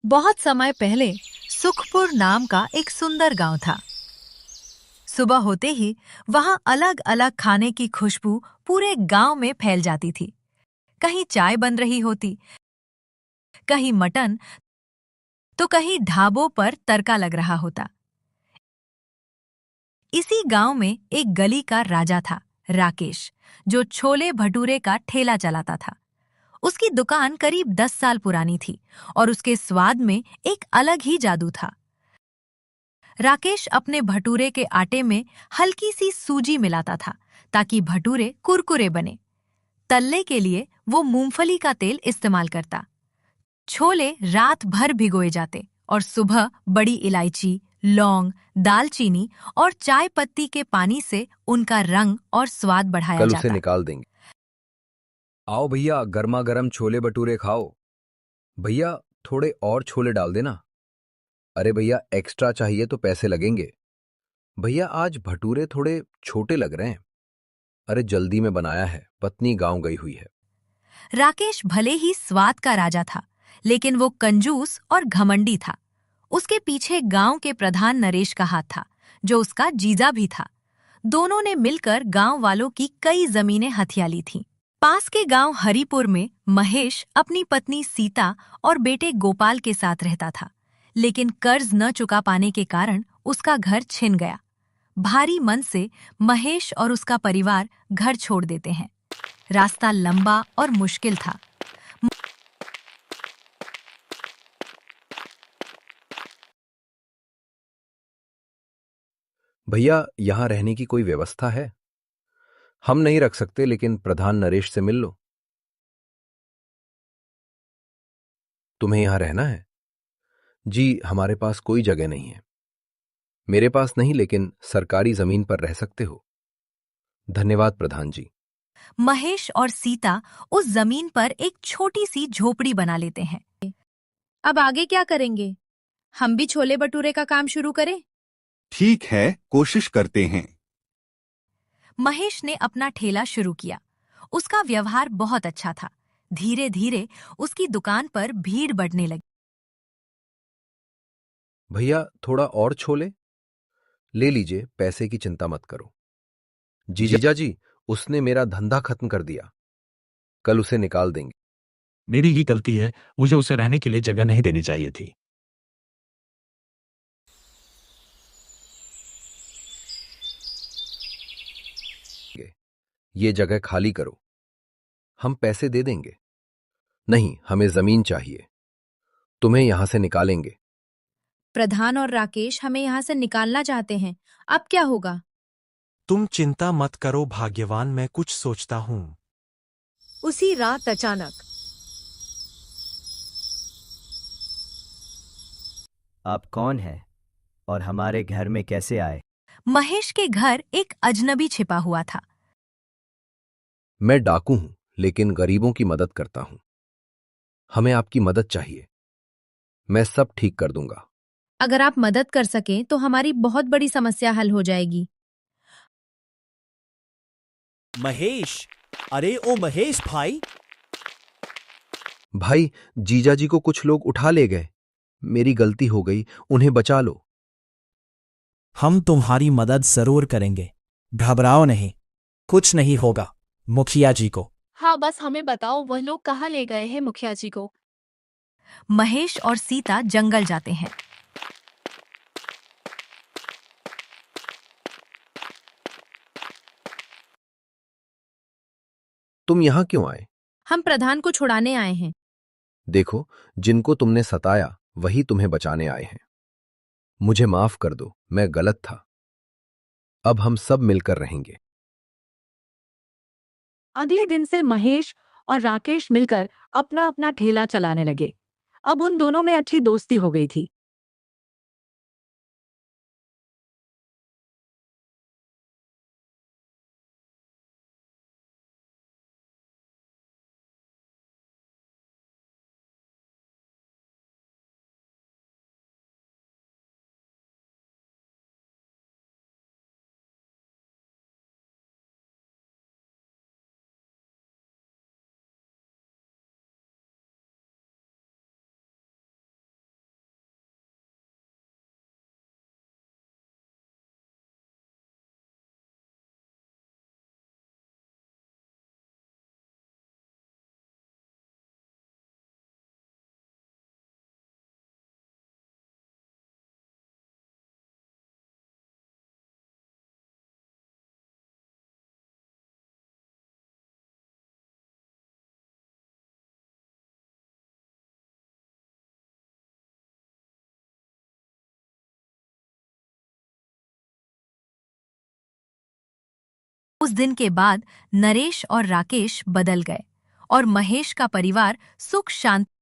बहुत समय पहले सुखपुर नाम का एक सुंदर गांव था। सुबह होते ही वहां अलग अलग खाने की खुशबू पूरे गांव में फैल जाती थी। कहीं चाय बन रही होती, कहीं मटन, तो कहीं ढाबों पर तड़का लग रहा होता। इसी गांव में एक गली का राजा था, राकेश, जो छोले भटूरे का ठेला चलाता था। उसकी दुकान करीब 10 साल पुरानी थी और उसके स्वाद में एक अलग ही जादू था। राकेश अपने भटूरे के आटे में हल्की सी सूजी मिलाता था ताकि भटूरे कुरकुरे बने। तलने के लिए वो मूंगफली का तेल इस्तेमाल करता। छोले रात भर भिगोए जाते और सुबह बड़ी इलायची, लौंग, दालचीनी और चाय पत्ती के पानी से उनका रंग और स्वाद बढ़ाया कल उसे जाता। निकाल देंगे। आओ भैया, गर्मा गर्म छोले भटूरे खाओ। भैया, थोड़े और छोले डाल देना। अरे भैया, एक्स्ट्रा चाहिए तो पैसे लगेंगे। भैया, आज भटूरे थोड़े छोटे लग रहे हैं। अरे जल्दी में बनाया है, पत्नी गांव गई हुई है। राकेश भले ही स्वाद का राजा था, लेकिन वो कंजूस और घमंडी था। उसके पीछे गांव के प्रधान नरेश का हाथ था, जो उसका जीजा भी था। दोनों ने मिलकर गांव वालों की कई जमीनें हथिया ली थीं। पास के गांव हरिपुर में महेश अपनी पत्नी सीता और बेटे गोपाल के साथ रहता था, लेकिन कर्ज न चुका पाने के कारण उसका घर छिन गया। भारी मन से महेश और उसका परिवार घर छोड़ देते हैं। रास्ता लंबा और मुश्किल था। भैया, यहां रहने की कोई व्यवस्था है? हम नहीं रख सकते, लेकिन प्रधान नरेश से मिल लो। तुम्हें यहां रहना है? जी, हमारे पास कोई जगह नहीं है। मेरे पास नहीं, लेकिन सरकारी जमीन पर रह सकते हो। धन्यवाद प्रधान जी। महेश और सीता उस जमीन पर एक छोटी सी झोपड़ी बना लेते हैं। अब आगे क्या करेंगे? हम भी छोले भटूरे का काम शुरू करें? ठीक है, कोशिश करते हैं। महेश ने अपना ठेला शुरू किया। उसका व्यवहार बहुत अच्छा था। धीरे धीरे उसकी दुकान पर भीड़ बढ़ने लगी। भैया, थोड़ा और छोले ले लीजिए, पैसे की चिंता मत करो। जीजा जी, उसने मेरा धंधा खत्म कर दिया। कल उसे निकाल देंगे। मेरी ही गलती है, मुझे उसे रहने के लिए जगह नहीं देनी चाहिए थी। ये जगह खाली करो, हम पैसे दे देंगे। नहीं, हमें जमीन चाहिए। तुम्हें यहां से निकालेंगे। प्रधान और राकेश हमें यहाँ से निकालना चाहते हैं। अब क्या होगा? तुम चिंता मत करो भाग्यवान, मैं कुछ सोचता हूँ। उसी रात अचानक आप कौन हैं और हमारे घर में कैसे आए? महेश के घर एक अजनबी छिपा हुआ था। मैं डाकू हूं, लेकिन गरीबों की मदद करता हूं। हमें आपकी मदद चाहिए। मैं सब ठीक कर दूंगा। अगर आप मदद कर सकें तो हमारी बहुत बड़ी समस्या हल हो जाएगी। महेश, अरे ओ महेश भाई। भाई, जीजा जी को कुछ लोग उठा ले गए। मेरी गलती हो गई, उन्हें बचा लो। हम तुम्हारी मदद जरूर करेंगे, घबराओ नहीं, कुछ नहीं होगा। मुखिया जी को हाँ, बस हमें बताओ वह लोग कहाँ ले गए हैं मुखिया जी को। महेश और सीता जंगल जाते हैं। तुम यहां क्यों आए? हम प्रधान को छुड़ाने आए हैं। देखो, जिनको तुमने सताया वही तुम्हें बचाने आए हैं। मुझे माफ कर दो, मैं गलत था। अब हम सब मिलकर रहेंगे। अगले दिन से महेश और राकेश मिलकर अपना अपना ठेला चलाने लगे। अब उन दोनों में अच्छी दोस्ती हो गई थी। उस दिन के बाद नरेश और राकेश बदल गए और महेश का परिवार सुख शांति